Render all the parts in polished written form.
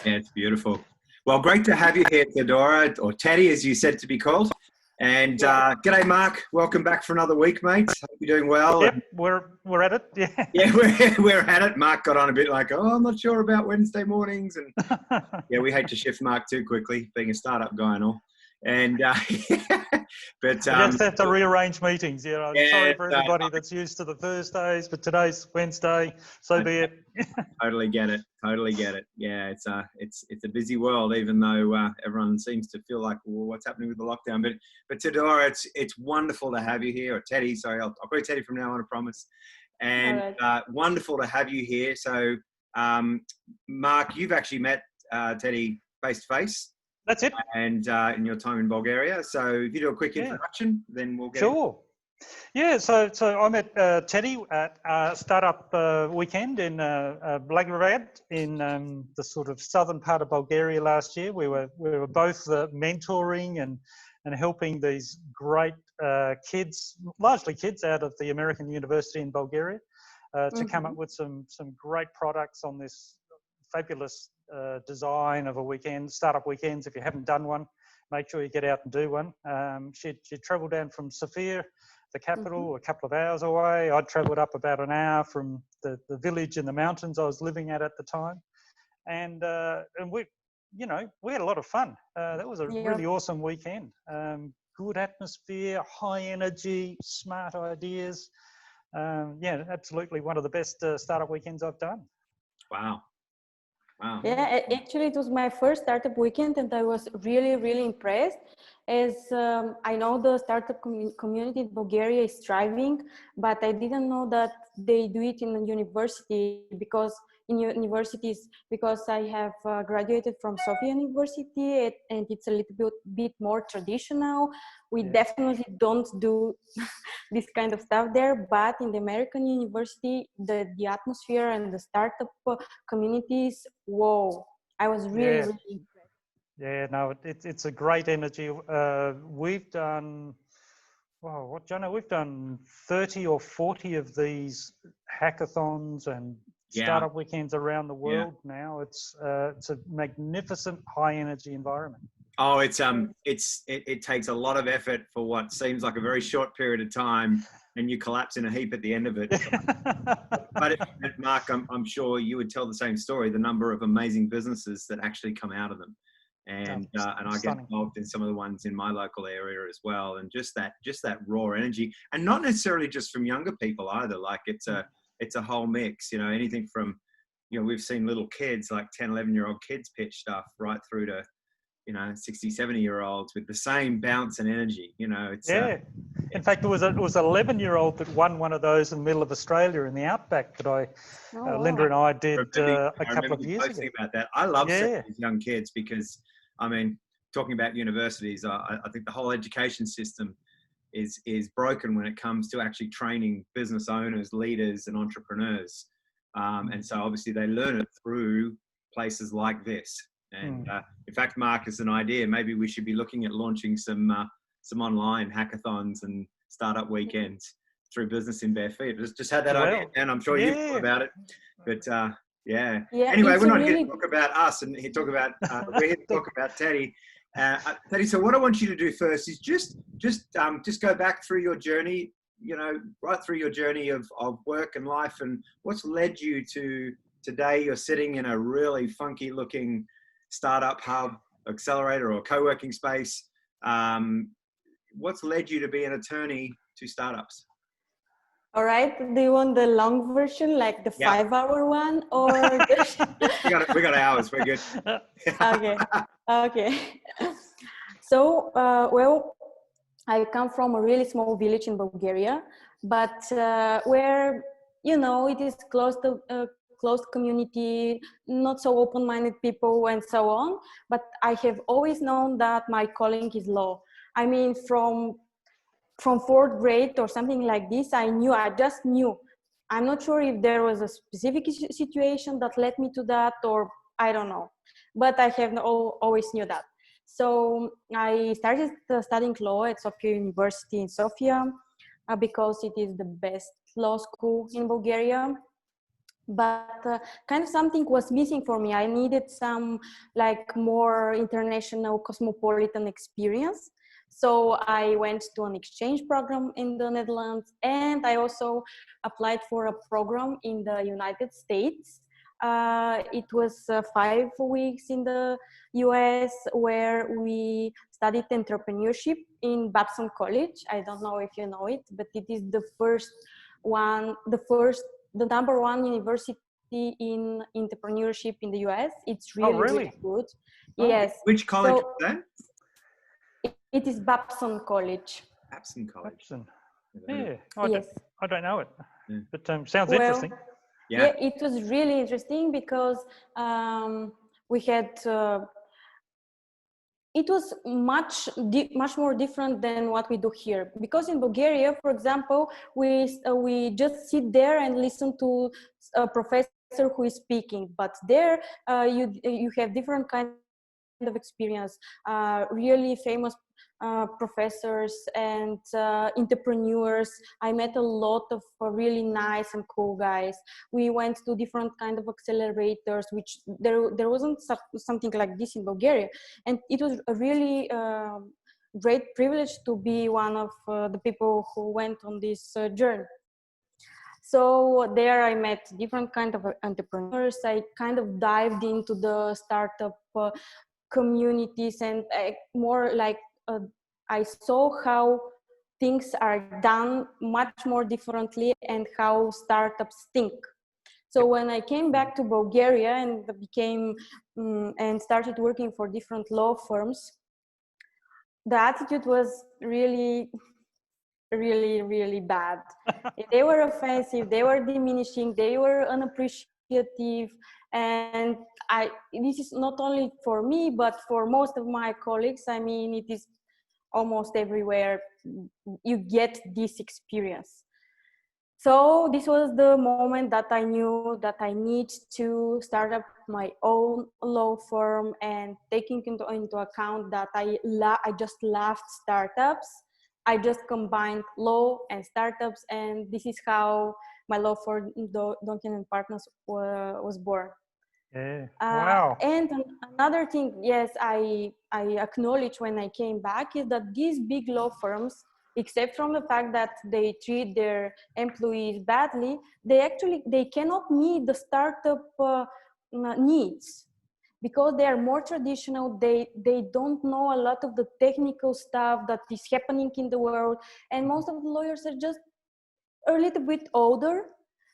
Yeah, it's beautiful. Well, great to have you here, Teodora, or Tedy, as you said to be called. And g'day, Mark. Welcome back for another week, mate. Hope you're doing well. Yep, we're at it. Yeah, yeah, we're at it. Mark got on a bit like, oh, I'm not sure about Wednesday mornings, and yeah, we hate to shift Mark too quickly, being a startup guy and all. And but just have to rearrange meetings. You know, I'm yeah, sorry for everybody that's used to the Thursdays, but today's Wednesday, so be it. Totally get it. Totally get it. Yeah, it's a busy world, even though everyone seems to feel like, well, what's happening with the lockdown? But Teodora, it's wonderful to have you here. Or Tedy, sorry, I'll call you Tedy from now on, I promise. And wonderful to have you here. So, Mark, you've actually met Tedy face to face. That's it. And in your time in Bulgaria. So if you do a quick introduction, then we'll get Sure. Yeah, so I met Tedy at a startup weekend in Blagoevgrad in the sort of southern part of Bulgaria last year. We were both mentoring and helping these great kids, largely kids out of the American University in Bulgaria, to come up with some great products on this fabulous design of a weekend, startup weekends. If you haven't done one, make sure you get out and do one. She travelled down from Sofia, the capital, a couple of hours away. I'd travelled up about an hour from the village in the mountains I was living at the time, and we had a lot of fun. That was a really awesome weekend. Good atmosphere, high energy, smart ideas. Absolutely one of the best startup weekends I've done. Wow. Wow. Yeah, actually it was my first startup weekend and I was really, really impressed, as I know the startup community in Bulgaria is thriving, but I didn't know that they do it in a university, because I have graduated from Sofia University, and it's a little bit more traditional. We definitely don't do this kind of stuff there, but in the American university, the atmosphere and the startup communities, whoa, I was really impressed. Yeah, no, it's a great energy. We've done, Jono, we've done 30 or 40 of these hackathons and startup weekends around the world now. It's a magnificent high energy environment. Oh, it takes a lot of effort for what seems like a very short period of time, and you collapse in a heap at the end of it. but Mark, I'm sure you would tell the same story, the number of amazing businesses that actually come out of them. And I get involved in some of the ones in my local area as well. And just that raw energy, and not necessarily just from younger people either. Like it's a whole mix, anything from, we've seen little kids, like 10, 11-year-old kids pitch stuff right through to, 60, 70-year-olds with the same bounce and energy, it's in fact, it was 11-year-old that won one of those in the middle of Australia in the outback that Linda and I did a couple of years ago. About that. I love seeing these young kids because, talking about universities, I think the whole education system is broken when it comes to actually training business owners, leaders, and entrepreneurs. And so obviously they learn it through places like this. And in fact, Mark, as an idea, maybe we should be looking at launching some online hackathons and startup weekends through Business in Bare Feet. Just had that idea, and I'm sure you've thought about it. But anyway, we're not here to talk about us, and we're here to talk about Tedy. Tedy, so what I want you to do first is just go back through your journey, right through your journey of work and life, and what's led you to today. You're sitting in a really funky looking startup hub, accelerator, or co-working space. What's led you to be an attorney to startups? All right. Do you want the long version, like the 5-hour one, or? we got hours. We're good. Okay. So, I come from a really small village in Bulgaria, but where it is closed community, not so open-minded people, and so on. But I have always known that my calling is law. I mean, from 4th grade or something like this, I just knew. I'm not sure if there was a specific situation that led me to that, or I don't know, but I have always knew that. So I started studying law at Sofia University in Sofia because it is the best law school in Bulgaria. but kind of something was missing for me. I needed some like more international cosmopolitan experience. So I went to an exchange program in the Netherlands, and I also applied for a program in the United States. It was 5 weeks in the US where we studied entrepreneurship in Babson College. I don't know if you know it, but it is the first one, the number one university in entrepreneurship in the US. It's really, really? really good. Oh. Yes. Which college was that? It is Babson College. Babson College. Babson. Yeah. Yeah, Yes. I don't know it, Yeah. but sounds interesting. Yeah, it was really interesting because we had. It was much more different than what we do here. Because in Bulgaria, for example, we just sit there and listen to a professor who is speaking. But there, you have different kind of experience. Really famous professors and entrepreneurs. I met a lot of really nice and cool guys. We went to different kind of accelerators, which there wasn't something like this in Bulgaria, and it was a really great privilege to be one of the people who went on this journey. So there I met different kind of entrepreneurs. I kind of dived into the startup communities, and more like I saw how things are done much more differently and how startups think. So when I came back to Bulgaria and became and started working for different law firms, the attitude was really, really bad. They were offensive, they were diminishing, they were unappreciative. And this is not only for me, but for most of my colleagues. I mean, it is almost everywhere you get this experience. So this was the moment that I knew that I need to start up my own law firm, and taking into account that I just loved startups. I just combined law and startups, and this is how my law firm Donkin and Partners was born. Yeah. Wow. And another thing, yes, I acknowledge when I came back, is that these big law firms, except from the fact that they treat their employees badly, they cannot meet the startup needs, because they are more traditional. They don't know a lot of the technical stuff that is happening in the world, and most of the lawyers are just a little bit older.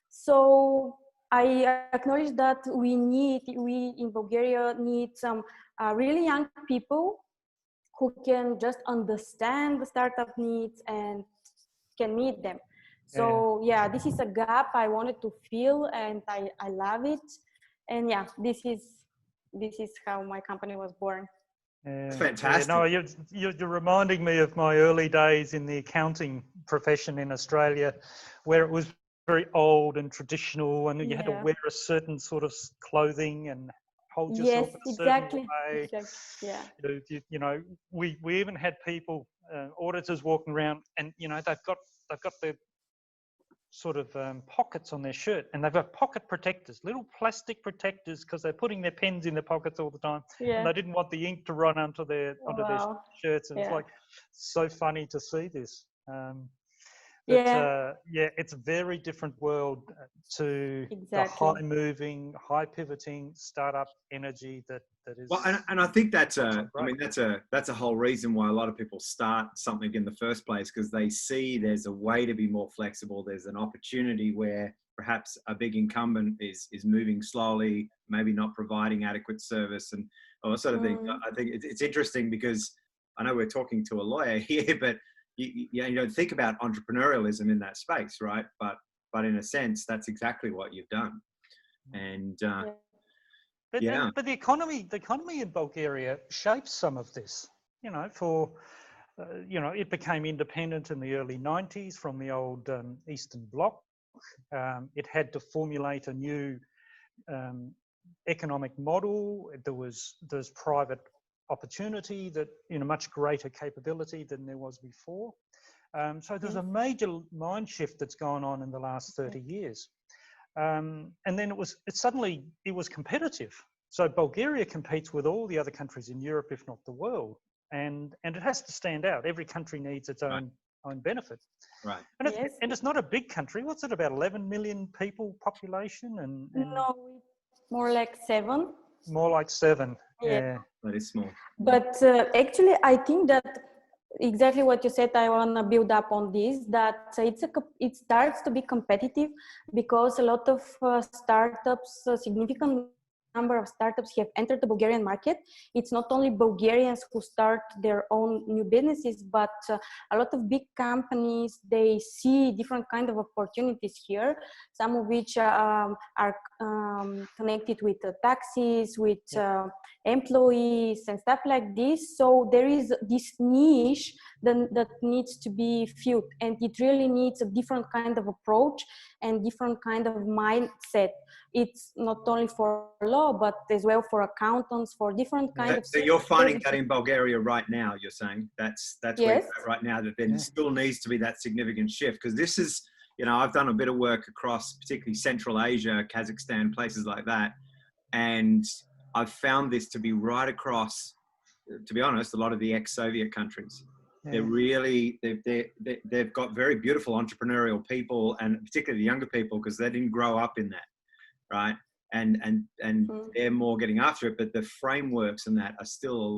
So I acknowledge that we in Bulgaria need some really young people who can just understand the startup needs and can meet them. So yeah, this is a gap I wanted to fill, and I love it. And yeah, this is how my company was born. It's fantastic. No, you're reminding me of my early days in the accounting profession in Australia, where it was very old and traditional, and you had to wear a certain sort of clothing and hold yourself in a certain way. Yeah. You know, we even had people, auditors walking around, and they've got their sort of pockets on their shirt, and they've got pocket protectors, little plastic protectors, because they're putting their pens in their pockets all the time, and they didn't want the ink to run onto their shirts, and it's like so funny to see this. It's a very different world to the high moving, high pivoting startup energy that is. Well, and I think that's a whole reason why a lot of people start something in the first place, because they see there's a way to be more flexible. There's an opportunity where perhaps a big incumbent is moving slowly, maybe not providing adequate service, and all that sort of thing. I think it's interesting, because I know we're talking to a lawyer here, but you don't think about entrepreneurialism in that space, right? But in a sense, that's exactly what you've done. And but the economy in Bulgaria shapes some of this. It became independent in the early 90s from the old Eastern Bloc. It had to formulate a new economic model. There's private opportunity, that much greater capability than there was before. So there's a major mind shift that's gone on in the last 30 years. And then it was competitive. So Bulgaria competes with all the other countries in Europe, if not the world, and it has to stand out. Every country needs its own benefit. Right. And it's not a big country. What's it, about 11 million people population? And No, more like 7. More like 7. Yeah. That is small. But actually, I think that exactly what you said, I want to build up on this, that it starts to be competitive because a lot of startups, significant number of startups have entered the Bulgarian market. It's not only Bulgarians who start their own new businesses, but a lot of big companies, they see different kind of opportunities here, some of which are connected with taxes, with employees and stuff like this. So there is this niche that needs to be filled, and it really needs a different kind of approach and different kind of mindset. It's not only for law, but as well for accountants, for different kind of. So you're finding that in Bulgaria right now. You're saying that's yes. where you're at right now. That there still needs to be that significant shift, because this is, I've done a bit of work across particularly Central Asia, Kazakhstan, places like that, and I've found this to be right across, to be honest, a lot of the ex-Soviet countries. They're really, they've got very beautiful entrepreneurial people, and particularly the younger people, because they didn't grow up in that, right? And they're more getting after it, but the frameworks and that are still a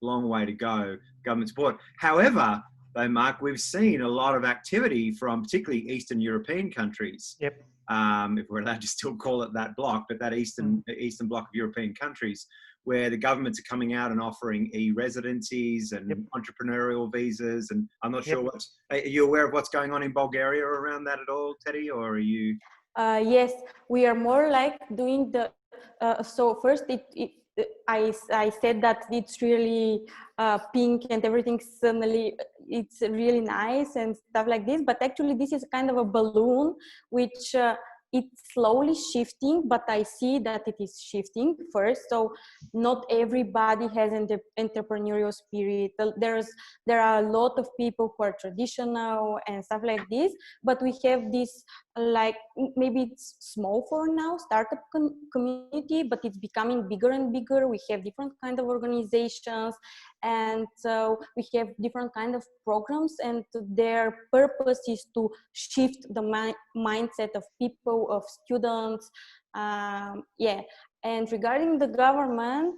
long way to go, government support. However, though, Mark, we've seen a lot of activity from particularly Eastern European countries. Yep. If we're allowed to still call it that block, but that Eastern block of European countries, where the governments are coming out and offering e-residencies and entrepreneurial visas. And I'm not sure are you aware of what's going on in Bulgaria around that at all, Tedy, or are you? Yes, we are more like doing the, so first I said that it's really pink and everything suddenly, it's really nice and stuff like this, but actually this is kind of a balloon which it's slowly shifting, but I see that it is shifting first. So not everybody has an entrepreneurial spirit. There are a lot of people who are traditional and stuff like this, but we have this, like, maybe it's small for now, startup community, but it's becoming bigger and bigger. We have different kind of organizations, and we have different kind of programs, and their purpose is to shift the mindset of people, of students. And regarding the government,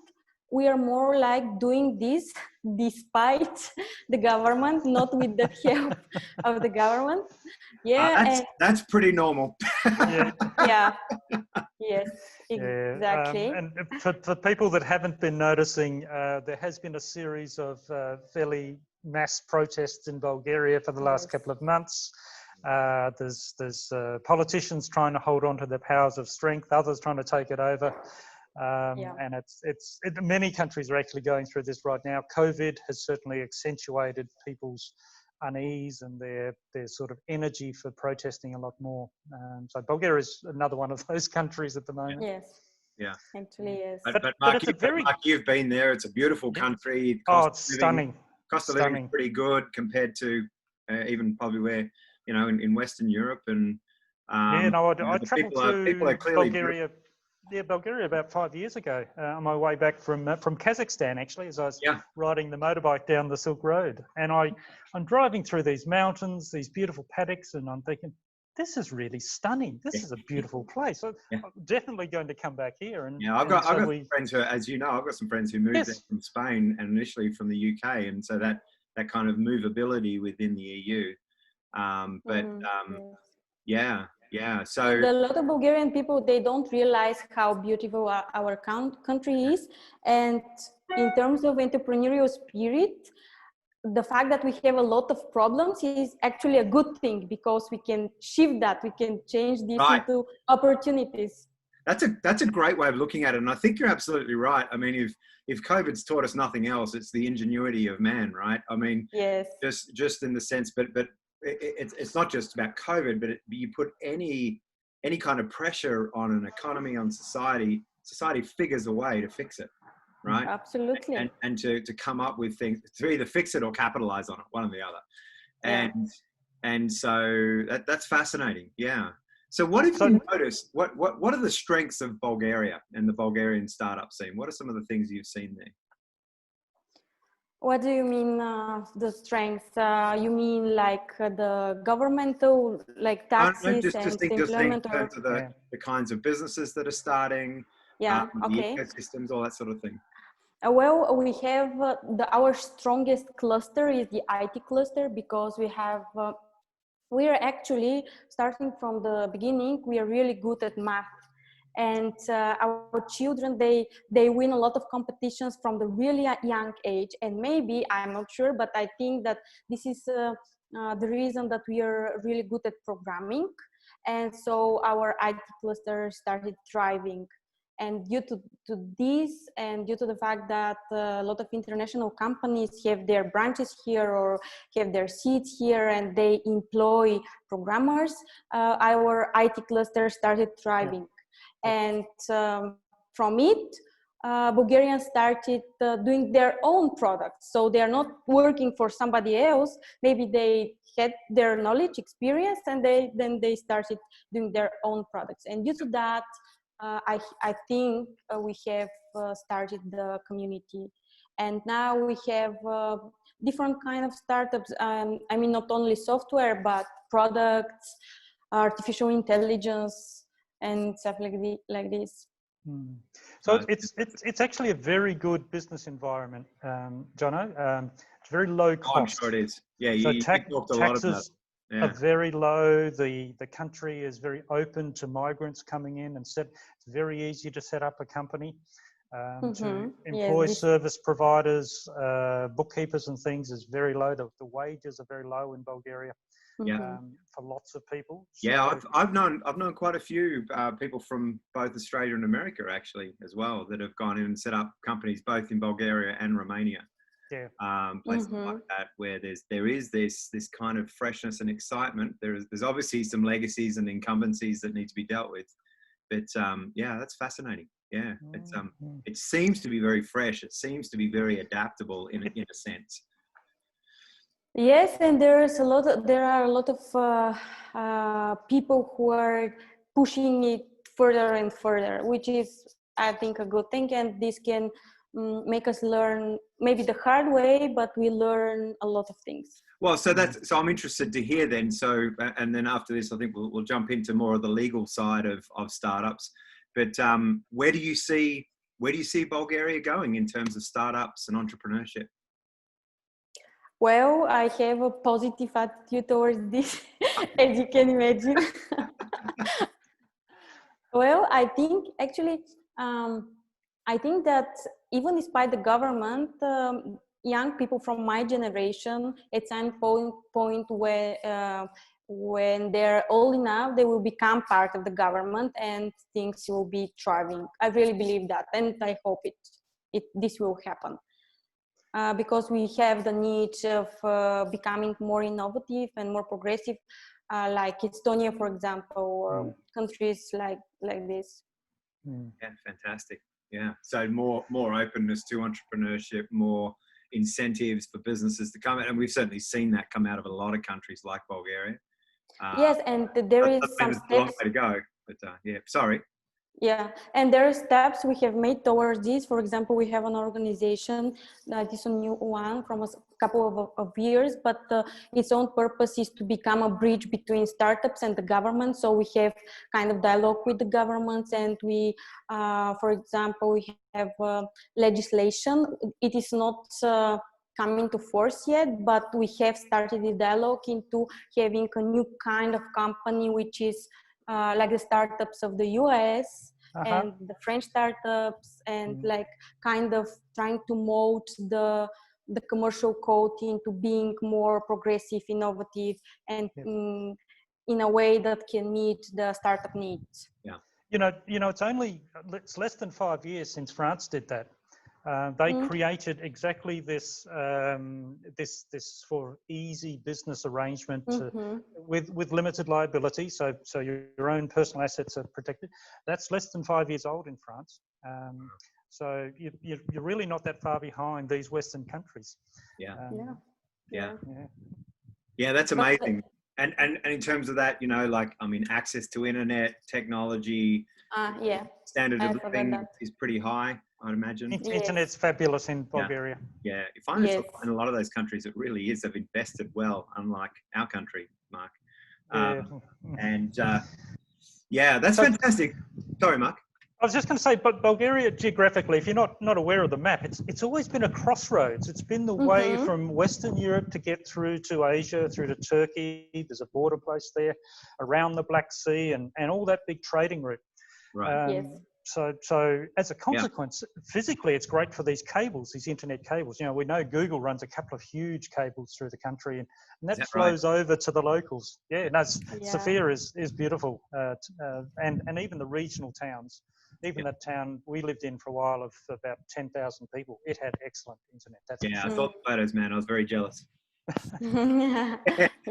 we are more like doing this despite the government, not with the help of the government. That's pretty normal. Yes, exactly. And for people that haven't been noticing, there has been a series of fairly mass protests in Bulgaria for the last couple of months. There's politicians trying to hold on to their powers of strength, others trying to take it over. And many countries are actually going through this right now. COVID has certainly accentuated people's unease and their sort of energy for protesting a lot more. So Bulgaria is another one of those countries at the moment. Yes. Yeah. Actually, yes. But Mark, you've been there. It's a beautiful country. It's stunning. Cost of living is pretty good compared to even probably where, in Western Europe. And I travelled through Bulgaria. Yeah, Bulgaria about 5 years ago on my way back from Kazakhstan, actually, as I was riding the motorbike down the Silk Road. And I'm driving through these mountains, these beautiful paddocks, and I'm thinking, this is really stunning. This is a beautiful place. So I'm definitely going to come back here. And I've got some friends who, as you know, I've got some friends who moved there from Spain and initially from the UK. And so that kind of movability within the EU. So a lot of Bulgarian people, they don't realize how beautiful our country is, and in terms of entrepreneurial spirit, the fact that we have a lot of problems is actually a good thing, because we can shift that, we can change this into opportunities. That's a great way of looking at it, and I think you're absolutely right. I mean, if COVID's taught us nothing else, it's the ingenuity of man, right? I mean, just in the sense, but it's not just about COVID, but you put any kind of pressure on an economy, on society figures a way to fix it, right? Absolutely. And to come up with things to either fix it or capitalize on it, one or the other. And so that's fascinating. Yeah. So what have you noticed? What are the strengths of Bulgaria and the Bulgarian startup scene? What are some of the things you've seen there? What do you mean, the strength? You mean like the governmental, like taxes Just and think employment, in or? terms of the kinds of businesses that are starting, Yeah, the okay. ecosystems, all that sort of thing. Well, we have our strongest cluster is the IT cluster, because we are actually starting from the beginning. We are really good at math, and our children, they win a lot of competitions from the really young age. And maybe, I'm not sure, but I think that this is the reason that we are really good at programming, and so our IT cluster started thriving. And due to this, and due to the fact that a lot of international companies have their branches here or have their seats here, and they employ programmers, our IT cluster started thriving. And from it, Bulgarians started doing their own products. So they are not working for somebody else. Maybe they had their knowledge, experience, and then they started doing their own products. And due to that, I think we have started the community, and now we have different kind of startups. I mean, not only software, but products, artificial intelligence, and stuff like this. So it's actually a very good business environment, Jono. It's very low cost. I'm sure it is. Yeah, so you talked a lot about it. Yeah. Are very low. The country is very open to migrants coming in, and it's very easy to set up a company, to employ service providers, bookkeepers and things is very low. The wages are very low in Bulgaria. For lots of people. So, yeah, I've known quite a few people from both Australia and America actually as well that have gone in and set up companies both in Bulgaria and Romania. Yeah. Places like that where there is this kind of freshness and excitement. There's obviously some legacies and incumbencies that need to be dealt with, but yeah, that's fascinating. Yeah, it's it seems to be very fresh. It seems to be very adaptable in a sense. Yes, and there are a lot of people who are pushing it further and further, which is, I think, a good thing. And this can make us learn maybe the hard way, but we learn a lot of things. Well, so I'm interested to hear then. So, and then after this, I think we'll jump into more of the legal side of startups. But where do you see Bulgaria going in terms of startups and entrepreneurship? Well, I have a positive attitude towards this, as you can imagine. Well, I think actually, I think that even despite the government, young people from my generation, at some point when they're old enough, they will become part of the government and things will be thriving. I really believe that, and I hope this will happen. Because we have the need of becoming more innovative and more progressive, like Estonia, for example, or countries like this. Yeah, fantastic. Yeah, so more openness to entrepreneurship, more incentives for businesses to come in, and we've certainly seen that come out of a lot of countries like Bulgaria. Yes, and there is some steps. A long way to go, but yeah, sorry. Yeah, and there are steps we have made towards this. For example, we have an organization that is a new one from a couple of years, but its own purpose is to become a bridge between startups and the government. So we have kind of dialogue with the governments, and we, for example, we have legislation. It is not coming to force yet, but we have started the dialogue into having a new kind of company, which is like the startups of the US and the French startups, and like kind of trying to mold the commercial code into being more progressive, innovative, and in a way that can meet the startup needs. Yeah. You know, it's less than 5 years since France did that. They created exactly this for easy business arrangement with limited liability, so your own personal assets are protected. That's less than 5 years old in France. So you're really not that far behind these Western countries. Yeah, that's amazing. And in terms of that, you know, like, I mean, access to internet, technology, Yeah, standard I of forgot living that. is pretty high, I'd imagine. Internet's fabulous in Bulgaria. Yeah. You find Yes. in a lot of those countries, it really is. They've invested well, unlike our country, Mark. Yeah. And yeah, that's So- fantastic. Sorry, Mark. I was just going to say, but Bulgaria geographically, if you're not aware of the map, it's always been a crossroads. It's been the way from Western Europe to get through to Asia, through to Turkey. There's a border place there, around the Black Sea, and all that big trading route. Right. Yes. So as a consequence, physically, it's great for these cables, these internet cables. You know, we know Google runs a couple of huge cables through the country, and that flows over to the locals. Yeah, no, Sofia is beautiful, and even the regional towns. Even that town we lived in for a while of about 10,000 people, it had excellent internet. That's I saw the photos, man. I was very jealous. Yeah.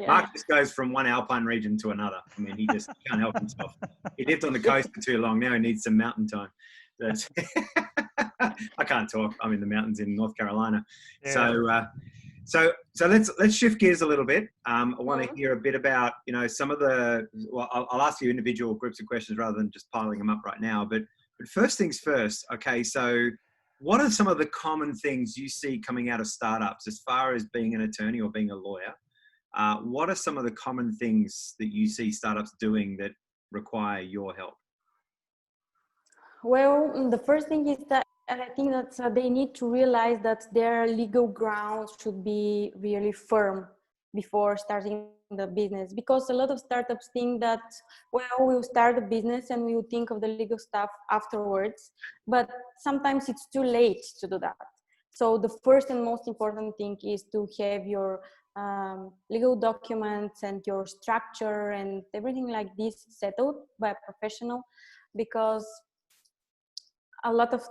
Mark just goes from one alpine region to another. I mean, he just can't help himself. He lived on the coast for too long. Now he needs some mountain time. I can't talk. I'm in the mountains in North Carolina. Yeah. So let's shift gears a little bit. I want to hear a bit about, you know, some of the. Well, I'll ask you individual groups of questions rather than just piling them up right now. But first things first. Okay, so what are some of the common things you see coming out of startups as far as being an attorney or being a lawyer? What are some of the common things that you see startups doing that require your help? Well, the first thing is that I think that they need to realize that their legal grounds should be really firm before starting the business, because a lot of startups think that, well, we'll start a business and we'll think of the legal stuff afterwards, but sometimes it's too late to do that. So the first and most important thing is to have your legal documents and your structure and everything like this settled by a professional, because a lot of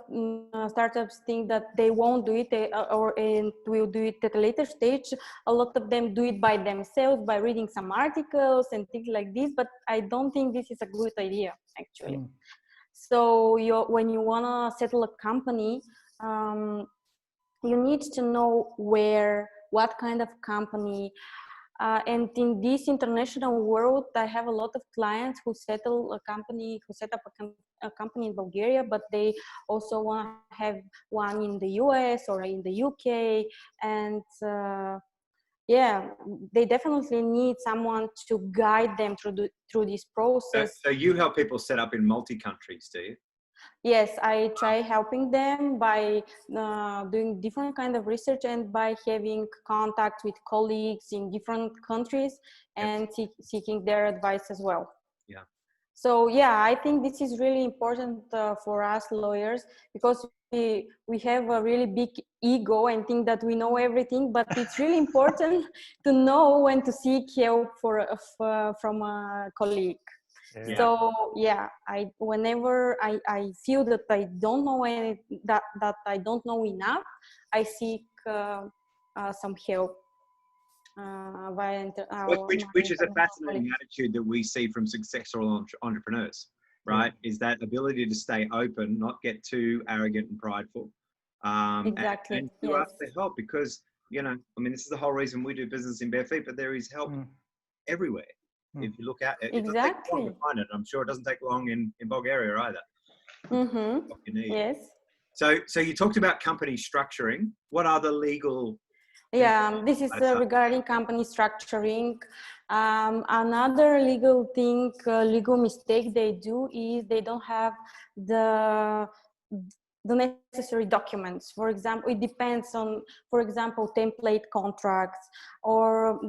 startups think that they won't do it and will do it at a later stage. A lot of them do it by themselves, by reading some articles and things like this, but I don't think this is a good idea, actually. So when you want to settle a company, you need to know what kind of company. And in this international world, I have a lot of clients who set up a company in Bulgaria, but they also want to have one in the US or in the UK. And they definitely need someone to guide them through this process. So you help people set up in multi-countries, do you? Yes, I try helping them by doing different kind of research and by having contact with colleagues in different countries and seeking their advice as well. Yeah. So yeah, I think this is really important for us lawyers, because we have a really big ego and think that we know everything, but it's really important to know when to seek help from a colleague. Yeah. So yeah, whenever I feel that I don't know that I don't know enough, I seek some help which is a fascinating attitude that we see from successful entrepreneurs, right? Is that ability to stay open, not get too arrogant and prideful, exactly. and to ask for help, because, you know, I mean, this is the whole reason we do business in bare feet, but there is help everywhere. If you look at it, it doesn't take long to find it. I'm sure it doesn't take long in Bulgaria either. What you need. Yes. So you talked about company structuring. What other legal? Yeah, this is regarding company structuring. Another legal legal mistake they do is they don't have the necessary documents. For example, it depends on, for example, template contracts, or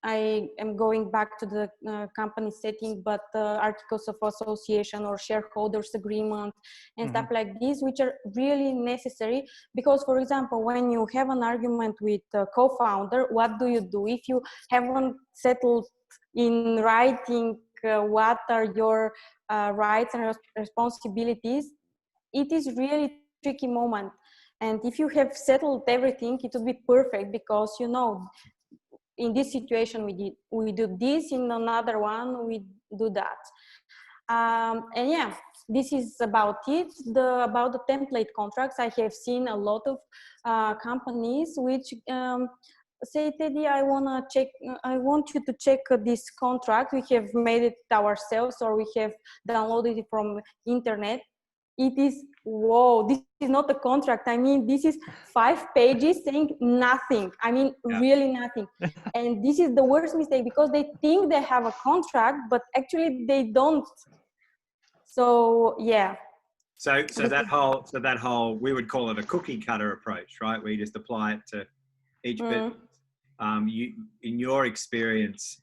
I am going back to the company setting, but articles of association or shareholders agreement and stuff like this, which are really necessary. Because, for example, when you have an argument with a co-founder, what do you do? If you haven't settled in writing what are your rights and responsibilities, it is really tricky moment. And if you have settled everything, it would be perfect, because, you know, in this situation we do this, in another one we do that. And yeah, this is about it. About the template contracts, I have seen a lot of companies which say, Tedy, I want you to check this contract. We have made it ourselves, or we have downloaded it from internet. It is, whoa, this is not a contract. I mean, this is 5 pages saying nothing. I mean, really nothing. And this is the worst mistake, because they think they have a contract, but actually they don't. So, yeah. So that whole, we would call it a cookie cutter approach, right? Where you just apply it to each business. In your experience,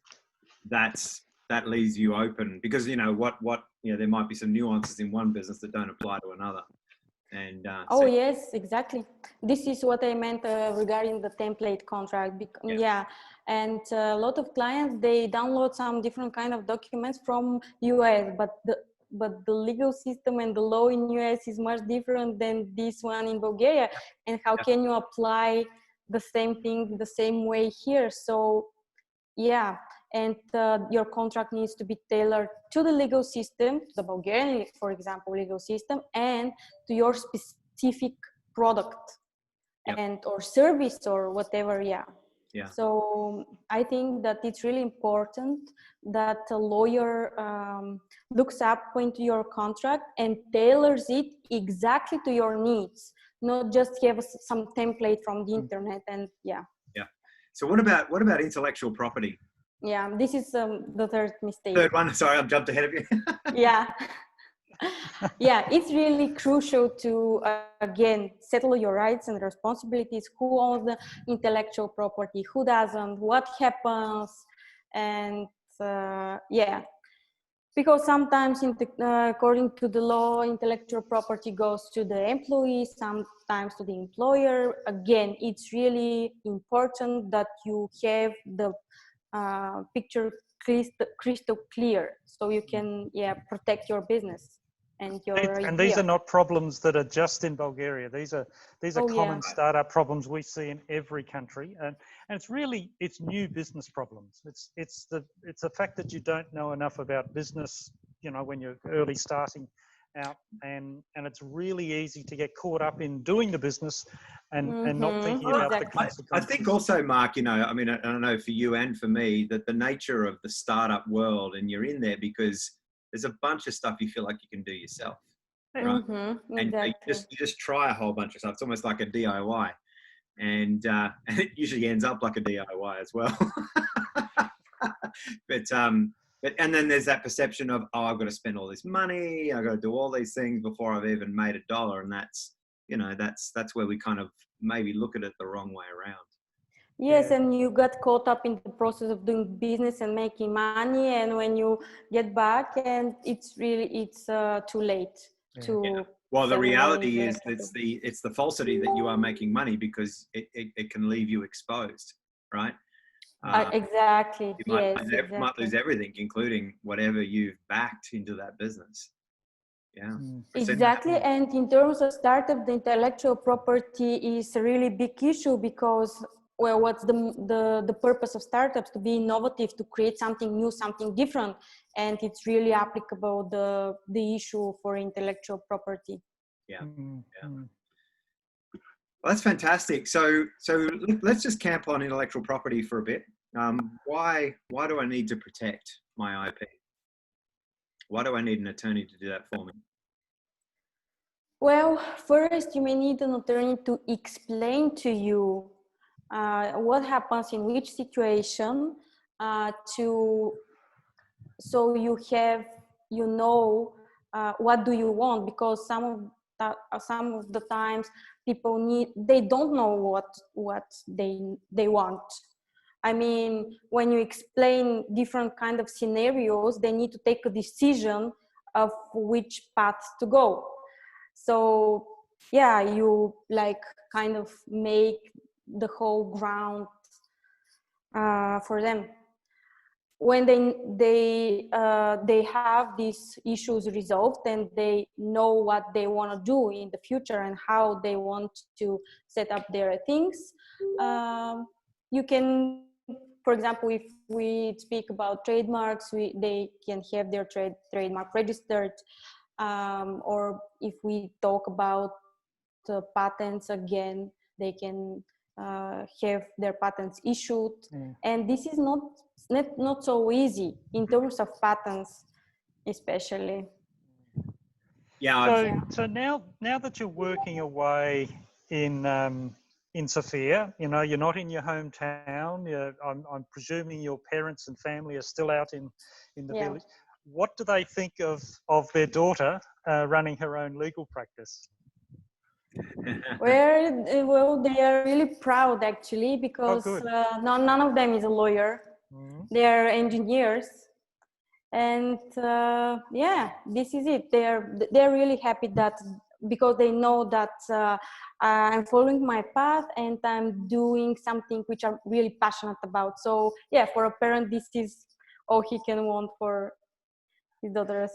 that leaves you open, because there might be some nuances in one business that don't apply to another. And yes, exactly. This is what I meant regarding the template contract. And a lot of clients, they download some different kind of documents from US, but the legal system and the law in US is much different than this one in Bulgaria. And how can you apply the same thing the same way here? So and your contract needs to be tailored to the legal system, the Bulgarian, for example, legal system, and to your specific product and or service or whatever. So I think that it's really important that a lawyer looks up into your contract and tailors it exactly to your needs, not just have some template from the internet. And So what about intellectual property? This is the third mistake. Third one. Sorry, I've jumped ahead of you. It's really crucial to again settle your rights and responsibilities. Who owns the intellectual property? Who doesn't? What happens? And because sometimes according to the law, intellectual property goes to the employee, sometimes to the employer. Again, it's really important that you have the picture crystal clear, so you can protect your business and your and these are not problems that are just in Bulgaria. These are common startup problems we see in every country, and it's new business problems. It's the fact that you don't know enough about business, when you're early starting out, and it's really easy to get caught up in doing the business and not thinking about the consequences. I think also, Mark, I don't know for you and for me, that the nature of the startup world, and you're in there because there's a bunch of stuff you feel like you can do yourself, right? And you just try a whole bunch of stuff. It's almost like a DIY, and it usually ends up like a DIY as well. But then there's that perception of, I've got to spend all this money, I've got to do all these things before I've even made $1, and that's where we kind of maybe look at it the wrong way around. Yes, and you got caught up in the process of doing business and making money, and when you get back, and it's too late to. Well, the reality is it's the falsity that you are making money, because it can leave you exposed, right? Exactly. You might lose everything, including whatever you've backed into that business. Exactly. And in terms of startup, the intellectual property is a really big issue, because what's the purpose of startups? To be innovative, to create something new, something different, and it's really applicable the issue for intellectual property. Well, that's fantastic. So let's just camp on intellectual property for a bit. Why do I need to protect my IP? Why do I need an attorney to do that for me? Well, first you may need an attorney to explain to you what happens in which situation, so you have, what do you want, because some of the times people they don't know what they want. I mean, when you explain different kind of scenarios, they need to take a decision of which path to go. So you kind of make the whole ground for them. When they have these issues resolved, and they know what they want to do in the future and how they want to set up their things, you can, for example, if we speak about trademarks, they can have their trademark registered, or if we talk about patents, again, they can have their patents issued. Yeah. And this is not so easy in terms of patents, especially. Yeah. So now that you're working away in Sofia, you know, you're not in your hometown. I'm presuming your parents and family are still out in the Yeah. village. What do they think of their daughter running her own legal practice? Well, they are really proud actually, because none of them is a lawyer. Mm-hmm. They are engineers, and yeah, this is it. They're really happy that, because they know that I'm following my path and I'm doing something which I'm really passionate about. So yeah, for a parent, this is all he can want for his daughter.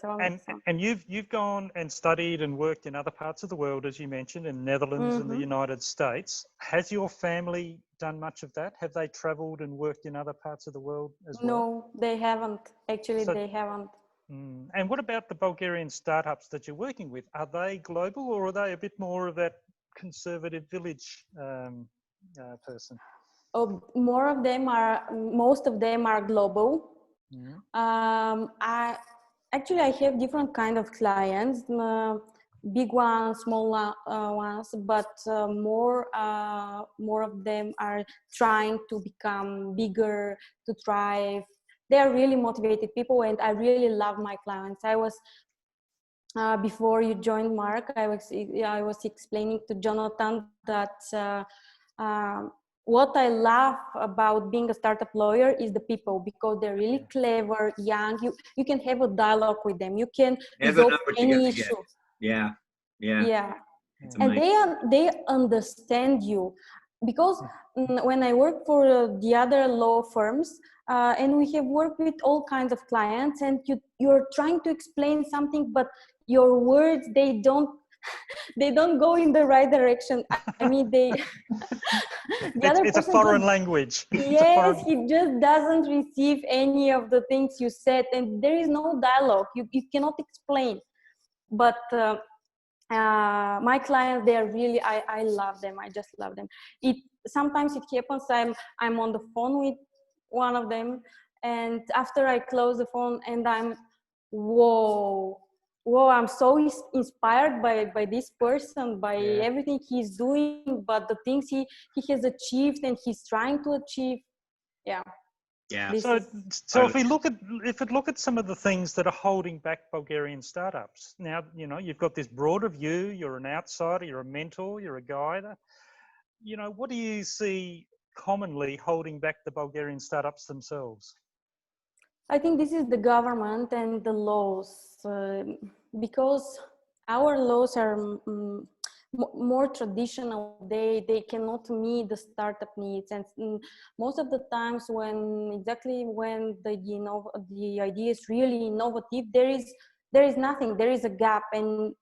And you've gone and studied and worked in other parts of the world, as you mentioned, in Netherlands and the United States. Has your family done much of that? Have they travelled and worked in other parts of the world as well? No, they haven't. Actually, they haven't. And what about the Bulgarian startups that you're working with? Are they global, or are they a bit more of that conservative village person? Oh, most of them are global. I have different kind of clients, big ones, small ones, but more of them are trying to become bigger, to thrive. They are really motivated people, and I really love my clients. I was before you joined, Mark, I was explaining to Jonathan that what I love about being a startup lawyer is the people, because they're really clever, young. You can have a dialogue with them. You can resolve any issue. Yeah. And they understand you, because when I work for the other law firms, and we have worked with all kinds of clients, and you're trying to explain something, but your words, they don't go in the right direction. I mean, it's a foreign language. Yes, he just doesn't receive any of the things you said, and there is no dialogue. You cannot explain. But my clients, they are really, I love them. I just love them. Sometimes it happens I'm on the phone with one of them, and after I close the phone, and I'm I'm so inspired by this person, by everything he's doing, but the things he has achieved and he's trying to achieve. Yeah. So if we look at some of the things that are holding back Bulgarian startups now, you know, you've got this broader view. You're an outsider. You're a mentor. You're a guide. You know, what do you see commonly holding back the Bulgarian startups themselves? I think this is the government and the laws, because our laws are more traditional. They cannot meet the startup needs, and most of the times when the idea is really innovative, there is nothing. There is a gap, and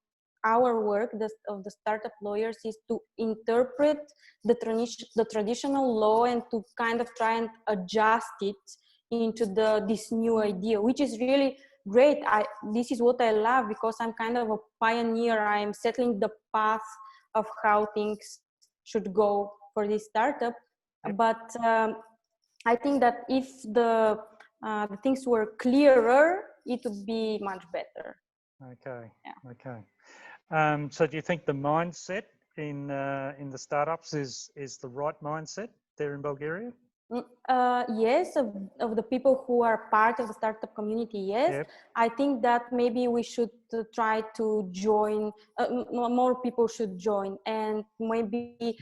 our work of the startup lawyers is to interpret the traditional law and to kind of try and adjust it into this new idea, which is really great. This is what I love, because I'm kind of a pioneer. I am settling the path of how things should go for this startup. But I think that if the things were clearer, it would be much better. Okay. Yeah. Okay. So do you think the mindset in the startups is the right mindset there in Bulgaria? Yes, of the people who are part of the startup community, yes. Yep. I think that maybe we should try to join, more people should join, and maybe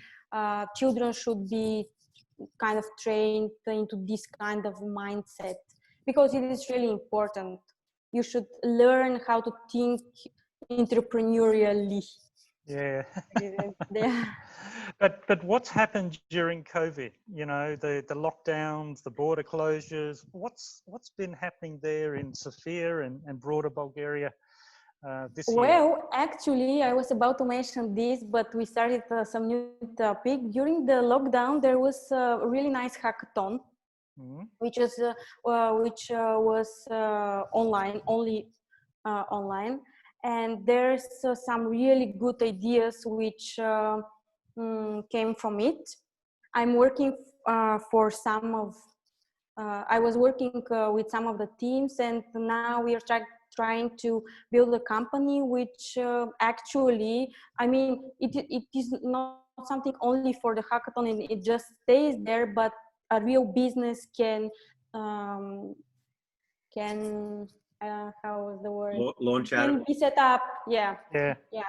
children should be kind of trained into this kind of mindset, because it is really important. You should learn how to think entrepreneurially. Yeah. But what's happened during COVID? You know, the lockdowns, the border closures. What's been happening there in Sofia and broader Bulgaria this year? Well, actually, I was about to mention this, but we started some new topic. During the lockdown, there was a really nice hackathon, which was online, only online. And there's some really good ideas which came from it. I'm working for some of, I was working with some of the teams, and now we are trying to build a company which actually, I mean, it is not something only for the hackathon and it just stays there, but a real business can how is the word? Launch out. Can be set up. Yeah. Yeah. Yeah.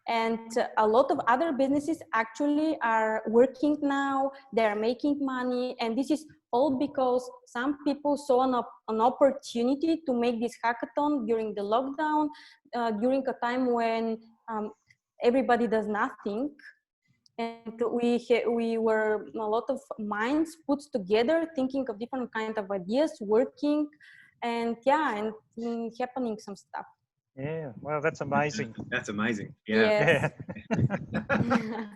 And a lot of other businesses actually are working now. They're making money, and this is all because some people saw an opportunity to make this hackathon during the lockdown, during a time when everybody does nothing. And we were a lot of minds put together, thinking of different kind of ideas, working, and happening some stuff. Yeah. Well, that's amazing. That's amazing. Yeah. Yes. Yeah.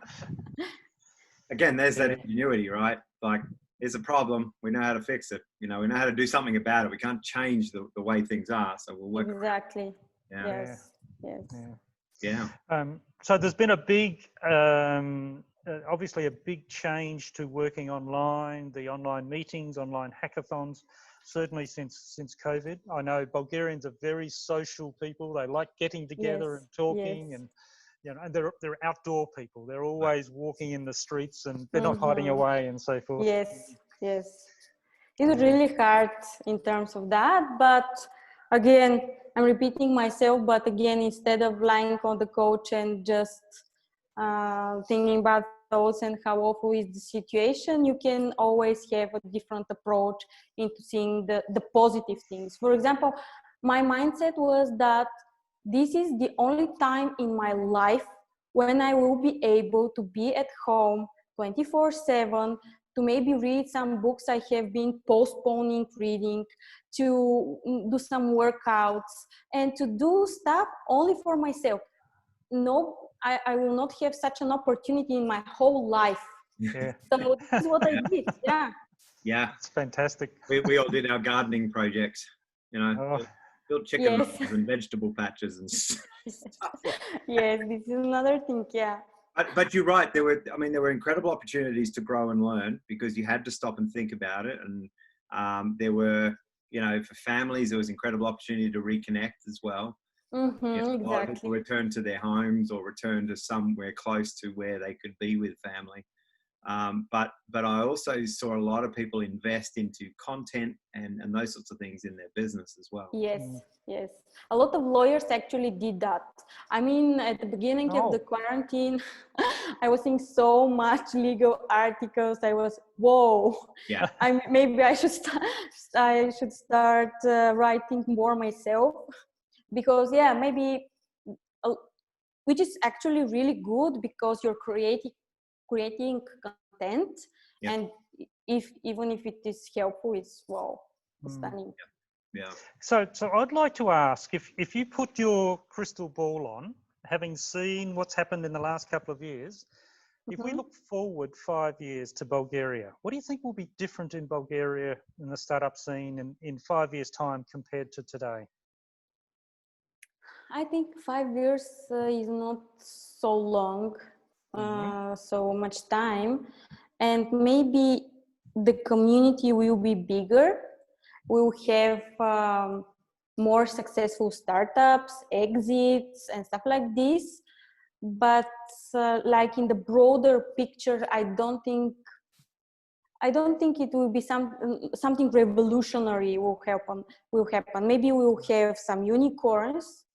Again, there's that ingenuity, right? Like, there's a problem. We know how to fix it. You know, we know how to do something about it. We can't change the way things are, so we'll work. Exactly. Yeah. Yes. Yes. Yeah. Yeah. So there's been a big, obviously a big change to working online, the online meetings, online hackathons, certainly since COVID. I know Bulgarians are very social people. They like getting together and talking, and and they're outdoor people. They're always walking in the streets, and they're not hiding away and so forth. Yes. Yes. It's really hard in terms of that, but again, I'm repeating myself, but again, instead of lying on the couch and just thinking about those and how awful is the situation, you can always have a different approach into seeing the positive things. For example, my mindset was that this is the only time in my life when I will be able to be at home 24/7, to maybe read some books I have been postponing reading, to do some workouts, and to do stuff only for myself. No, I will not have such an opportunity in my whole life. Yeah. So this is what I did. Yeah. Yeah. It's fantastic. We all did our gardening projects, you know, build chicken runs and vegetable patches and stuff. Yes, this is another thing. Yeah. But you're right. There were incredible opportunities to grow and learn, because you had to stop and think about it. And there were, for families, there was incredible opportunity to reconnect as well. Mm-hmm, A lot of people return to their homes or return to somewhere close to where they could be with family. But I also saw a lot of people invest into content and those sorts of things in their business as well. Yes, yes. A lot of lawyers actually did that. I mean, at the beginning of the quarantine, I was seeing so much legal articles. I was, whoa. Yeah. Maybe I should start writing more myself, because maybe, which is actually really good, because you're creating content, and even if it is helpful, it's stunning. Yeah. So I'd like to ask, if you put your crystal ball on, having seen what's happened in the last couple of years, if we look forward 5 years to Bulgaria, what do you think will be different in Bulgaria in the startup scene in 5 years' time compared to today? I think 5 years is not so long, so much time, and maybe the community will be bigger. We'll have more successful startups, exits, and stuff like this. But like in the broader picture, I don't think it will be something revolutionary will happen. Maybe we will have some unicorns,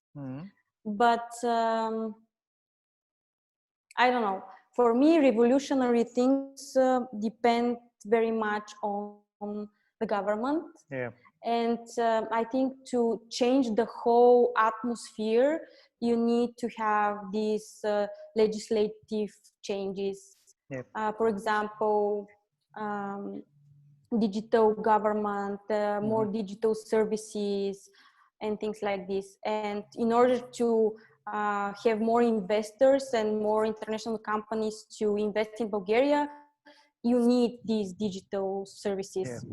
but I don't know. For me, revolutionary things depend very much on the government. Yeah. And I think to change the whole atmosphere, you need to have these legislative changes. For example, digital government, more digital services, and things like this. And in order to have more investors and more international companies to invest in Bulgaria, you need these digital services.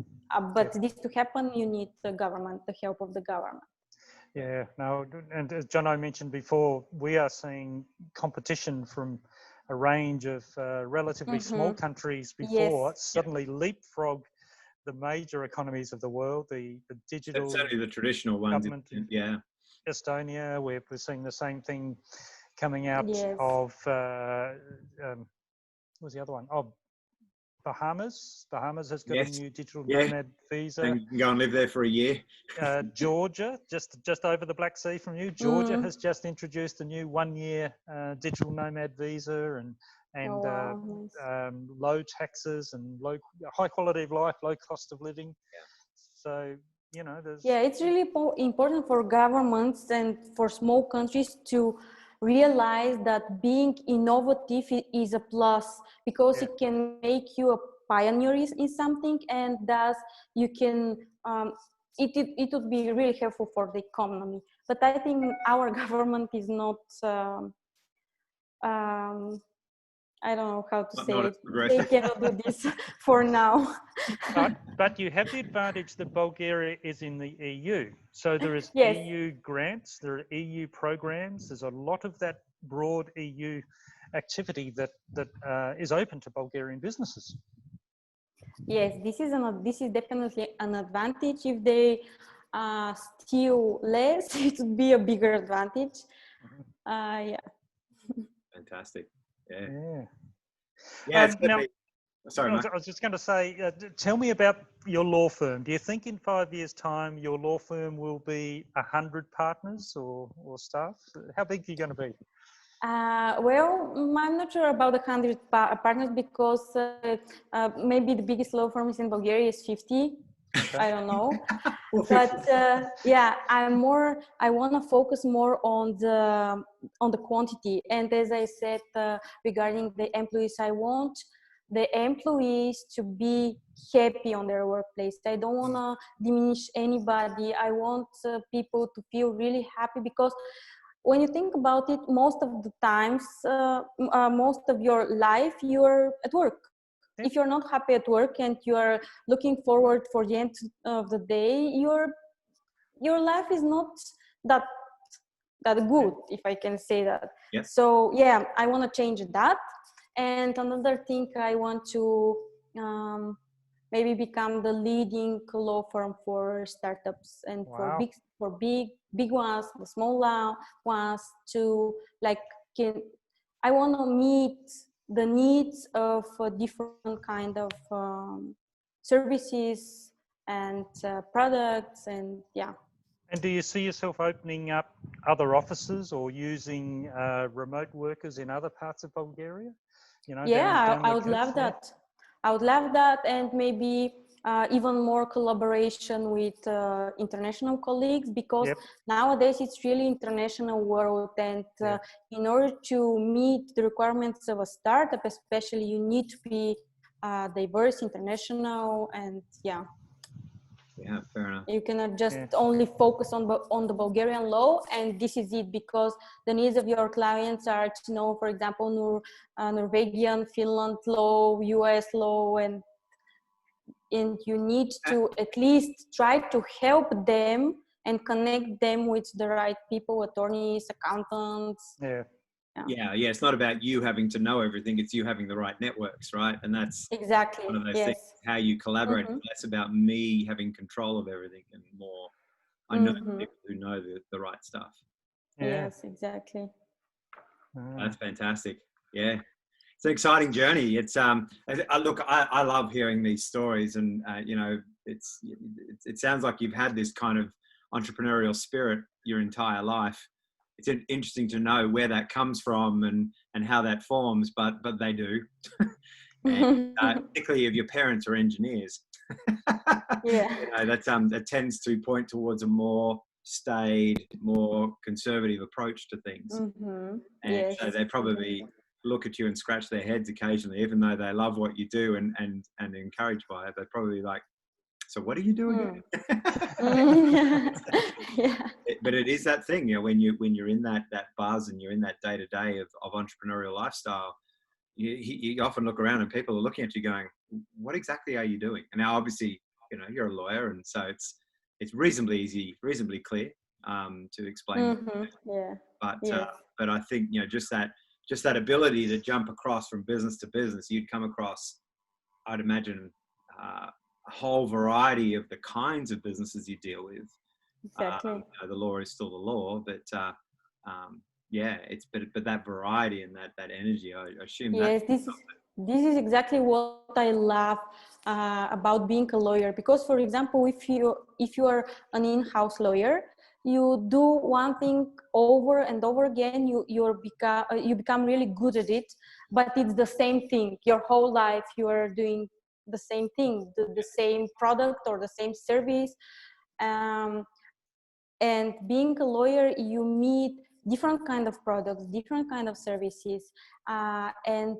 But this to happen, you need the help of the government. Yeah, no, and as Jono mentioned before, we are seeing competition from a range of relatively small countries before Yes. suddenly leapfrog the major economies of the world, the digital Certainly the traditional ones. government. Yeah. Estonia, we're seeing the same thing coming out Yes. of, what was the other one? Oh, Bahamas. Bahamas has got a Yes. new digital Yeah. nomad visa. And you can go and live there for a year. Georgia, just over the Black Sea from you, Georgia has just introduced a new 1-year digital nomad visa, and Oh, wow. Nice. low taxes and high quality of life, low cost of living. So, you know, there's... Yeah, it's really important for governments and for small countries to realize that being innovative is a plus, because it can make you a pioneer in something, and thus you can, it would be really helpful for the economy. But I think our government is not, I don't know how to say Not it. They aggressive. cannot do this for now. But you have the advantage that Bulgaria is in the EU. So there is Yes. EU grants, there are EU programs. There's a lot of that broad EU activity that is open to Bulgarian businesses. Yes, this is definitely an advantage. If they steal less, it would be a bigger advantage. Yeah. Fantastic. Yeah. Yeah. It's Now, sorry, Mark. I was just going to say, tell me about your law firm. Do you think in 5 years' time your law firm will be 100 partners or staff? How big are you going to be? Well, I'm not sure about the 100 partners, because maybe the biggest law firms in Bulgaria is 50. Okay. I don't know. But yeah, I want to focus more on the quantity. And as I said, regarding the employees, I want the employees to be happy on their workplace. I don't want to diminish anybody. I want people to feel really happy, because when you think about it, most of the times, most of your life, you're at work. If you're not happy at work and you're looking forward for the end of the day, your life is not that good, if I can say that. Yeah. So yeah, I want to change that. And another thing, I want to maybe become the leading law firm for startups, and Wow. for big ones, the small ones, to like I want to meet the needs of different kind of services and products, and yeah. And do you see yourself opening up other offices or using remote workers in other parts of Bulgaria? You know, Yeah, down I the would love coast there? that. I would love that, and maybe even more collaboration with international colleagues, because nowadays it's really international world, and in order to meet the requirements of a startup, especially, you need to be diverse, international, and yeah. Yeah, fair enough. You cannot just only focus on the Bulgarian law, and this is it, because the needs of your clients are to know, for example, Norwegian, Finland law, US law, and you need to at least try to help them and connect them with the right people, attorneys, accountants. Yeah. It's not about you having to know everything. It's you having the right networks, right? And that's exactly one of those things, how you collaborate. It's less about me having control of everything and more, I know people who know the right stuff. Yes, exactly. That's fantastic. Yeah. It's an exciting journey. It's look, I love hearing these stories, and you know, it sounds like you've had this kind of entrepreneurial spirit your entire life. It's interesting to know where that comes from and how that forms, but they do. And, particularly if your parents are engineers. You know, that tends to point towards a more staid, more conservative approach to things. And so they probably look at you and scratch their heads occasionally, even though they love what you do and encouraged by it. They're probably like, so what are you doing? But it is that thing, you know, when you're in that buzz and you're in that day to day of entrepreneurial lifestyle, you often look around and people are looking at you going, what exactly are you doing? And now obviously, you know, you're a lawyer, and so it's reasonably easy, reasonably clear to explain. But I think, you know, just just that ability to jump across from business to business, you'd come across, I'd imagine, a whole variety of the kinds of businesses you deal with. Exactly. The law is still the law, but yeah, it's but that variety and that energy, I assume. Yes, this is exactly what I love about being a lawyer. Because, for example, if you are an in-house lawyer, you do one thing over and over again. You become really good at it, but it's the same thing your whole life. You are doing the same thing, the same product or the same service. And being a lawyer, you meet different kind of products, different kind of services, and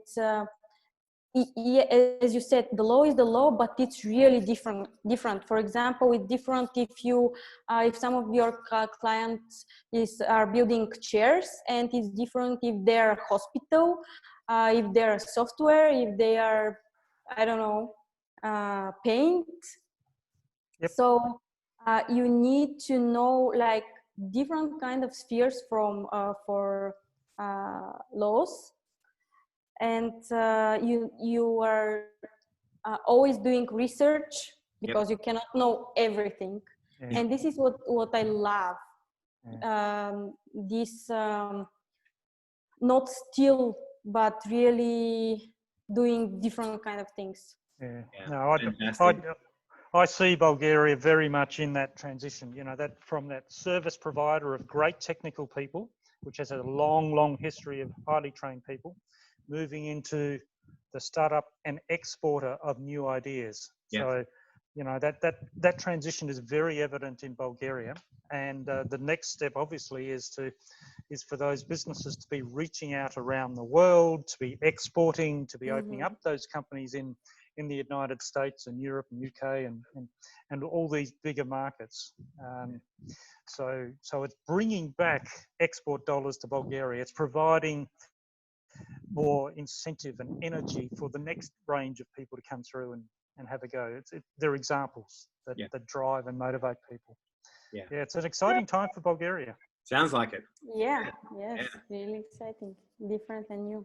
as you said, the law is the law, but it's really different. For example, it's different if some of your clients are building chairs, and it's different if they're a hospital, if they're software, if they are, I don't know, paint. Yep. So you need to know like different kind of spheres for laws, and you are always doing research because you cannot know everything. Yeah. And this is what I love. This not still, but really doing different kind of things. Yeah. Yeah, No, I see Bulgaria very much in that transition, you know, that from that service provider of great technical people, which has a long history of highly trained people, moving into the startup and exporter of new ideas. Yeah. So, you know, that transition is very evident in Bulgaria. And the next step, obviously, is for those businesses to be reaching out around the world, to be exporting, to be opening up those companies in the United States and Europe and UK and all these bigger markets. So it's bringing back export dollars to Bulgaria. It's providing more incentive and energy for the next range of people to come through and have a go. They're examples that drive and motivate people. Yeah, it's an exciting time for Bulgaria. Sounds like it. Yes, really exciting, different and new.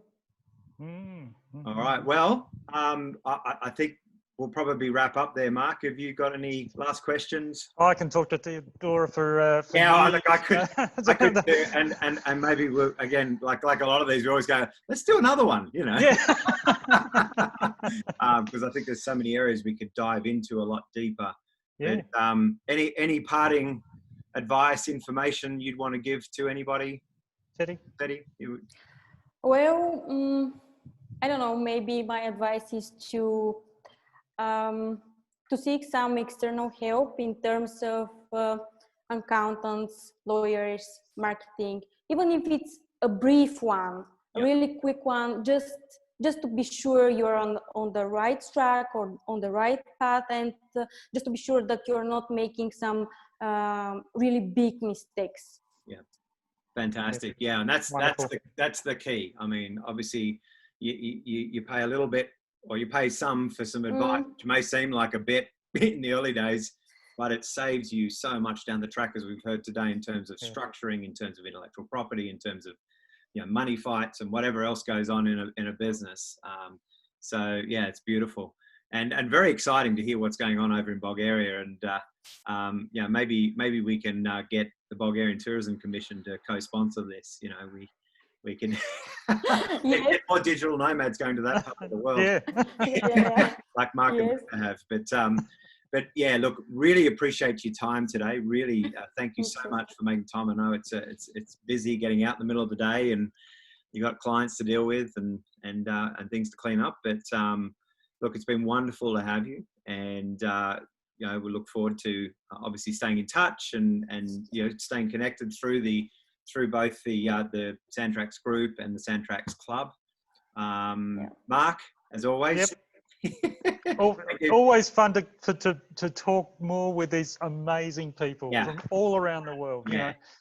All right. Well, I think we'll probably wrap up there. Mark, have you got any last questions? I can talk to Teodora for yeah, years. I could do, and maybe we'll, again, like a lot of these, we always go, let's do another one, you know. Yeah. Because I think there's so many areas we could dive into a lot deeper. Yeah. But, any parting advice, information you'd want to give to anybody? Tedy? Well, I don't know, maybe my advice is to seek some external help in terms of accountants, lawyers, marketing, even if it's a brief one, a really quick one, just to be sure you're on the right track or on the right path, and just to be sure that you're not making some really big mistakes. Yeah. Fantastic. Yeah, and that's the key. I mean, obviously, you pay a little bit, or you pay some for some advice, which may seem like a bit in the early days, but it saves you so much down the track, as we've heard today, in terms of structuring, in terms of intellectual property, in terms of money fights and whatever else goes on in a business. So yeah, it's beautiful and very exciting to hear what's going on over in Bulgaria. And maybe we can get the Bulgarian Tourism Commission to co-sponsor this. You know, we can get more digital nomads going to that part of the world. Like Mark and I have. But yeah, look, really appreciate your time today. Really, thank you so much for making time. I know it's busy getting out in the middle of the day, and you got clients to deal with and things to clean up. But look, it's been wonderful to have you, and we look forward to obviously staying in touch and staying connected through both the Sandtrax group and the Sandtrax club. Mark, as always. Always fun to talk more with these amazing people from all around the world.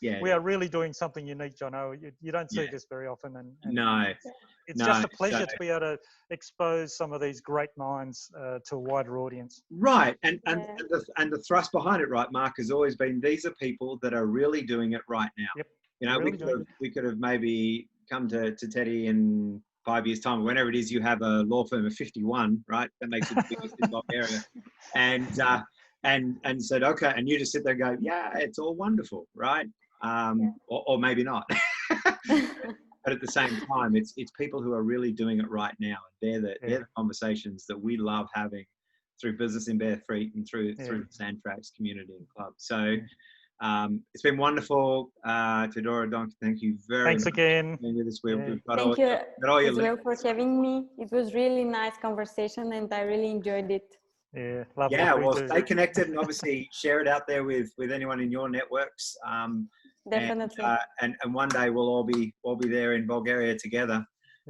We are really doing something unique, Jono. You don't see this very often, and it's just a pleasure to be able to expose some of these great minds to a wider audience. Right, and the thrust behind it, right, Mark, has always been these are people that are really doing it right now. Yep. We could have maybe to Tedy in 5 years' time, whenever it is you have a law firm of 51, right? That makes it the biggest in Bulgaria. And said, okay, and you just sit there and go, yeah, it's all wonderful, right? Or maybe not. But at the same time, it's people who are really doing it right now. They're the conversations that we love having through Business in Bare Feet and through the Sandtrax community and club. So it's been wonderful. Teodora Donkin, thank you very much. Thanks again. Thank you as well for having me. It was really nice conversation and I really enjoyed it. Yeah, lovely. Yeah, well, stay connected and obviously share it out there with anyone in your networks. Definitely. And one day we'll all be there in Bulgaria together.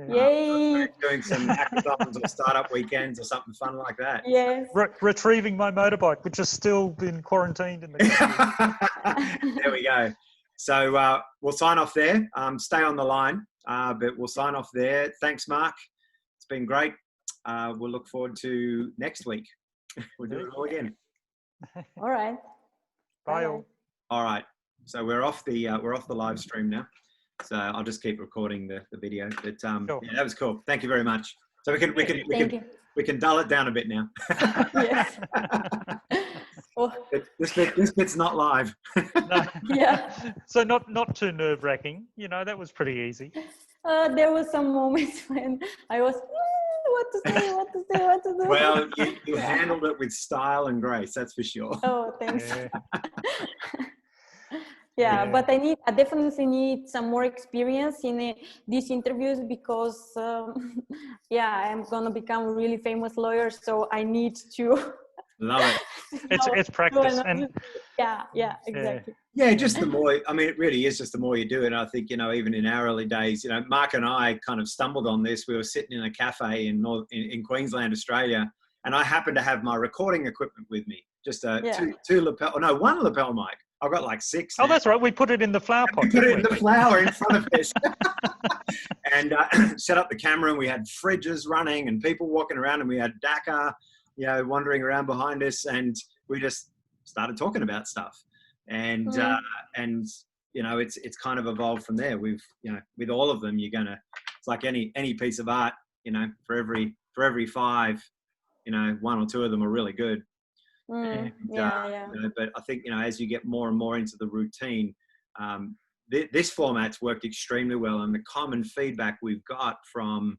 Yay! Doing some hackathons or startup weekends or something fun like that. Yes. Retrieving my motorbike, which has still been quarantined in the country. There we go. So we'll sign off there. Stay on the line, but we'll sign off there. Thanks, Mark. It's been great. We'll look forward to next week. We'll do it all again. All right. Bye all. All right. So we're off the live stream now. So I'll just keep recording the video. But sure. Yeah, that was cool. Thank you very much. So we can dull it down a bit now. Yes. This bit's not live. No. Yeah. So not too nerve-wracking. You know, that was pretty easy. There were some moments when I was what to say. Well, you handled it with style and grace, that's for sure. Oh, thanks. Yeah, but I definitely need some more experience in these interviews because, I'm gonna become a really famous lawyer, so I need to. Love it. It's practice, and yeah, exactly. Yeah, just the more. I mean, it really is just the more you do it. And I think even in our early days, Mark and I kind of stumbled on this. We were sitting in a cafe in Queensland, Australia, and I happened to have my recording equipment with me. Just one lapel mic. I've got like 6. Oh, that's right. We put it in the flower pot. We put it in the flower in front of us. And set up the camera, and we had fridges running and people walking around, and we had Dakar, wandering around behind us, and we just started talking about stuff. And it's kind of evolved from there. We've with all of them, it's like any piece of art, for every 5, 1 or 2 of them are really good. But I think as you get more and more into the routine, this format's worked extremely well, and the common feedback we've got from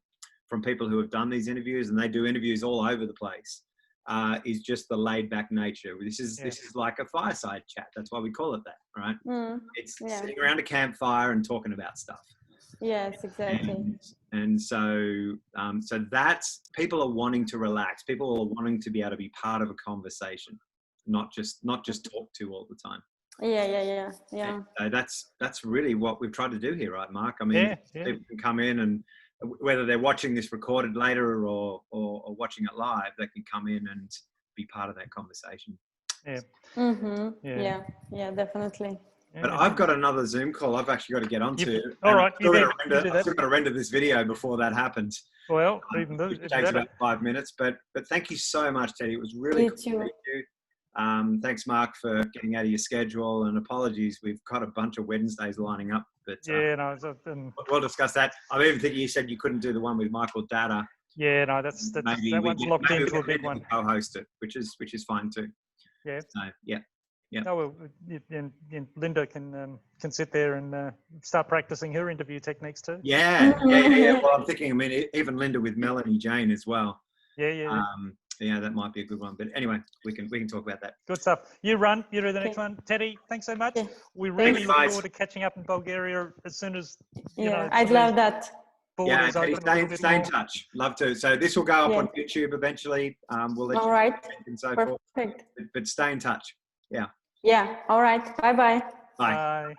people who have done these interviews, and they do interviews all over the place, is just the laid back nature. This is like a fireside chat. That's why we call it that, right? It's sitting around a campfire and talking about stuff. Yes, exactly. And so that's, people are wanting to relax. People are wanting to be able to be part of a conversation, not just talk to all the time. Yeah. And so that's really what we've tried to do here, right, Mark? I mean, people can come in, and whether they're watching this recorded later or watching it live, they can come in and be part of that conversation. Yeah. Yeah, definitely. But I've got another Zoom call I've actually got to get onto. All right. I'm still going to render this video before that happens. Well, even though it takes about 5 minutes. But thank you so much, Tedy. It was really cool to meet you. Thanks, Mark, for getting out of your schedule. And apologies, we've got a bunch of Wednesdays lining up. But we'll discuss that. I even think you said you couldn't do the one with Michael Data. Yeah, no, that one's locked into a big one. Co-host it, which is fine too. Yeah. So yeah. Oh, well, and Linda can sit there and start practicing her interview techniques too. Yeah. Well, I'm thinking, even Linda with Melanie Jane as well. Yeah. That might be a good one. But anyway, we can talk about that. Good stuff. You do the next one. Tedy, thanks so much. Yeah. We really look forward to catching up in Bulgaria as soon as I'd love that. Yeah, Tedy, stay in touch. Love to. So this will go up on YouTube eventually. We'll let you know and so forth. But stay in touch. Yeah. Yeah. All right. Bye-bye. Bye.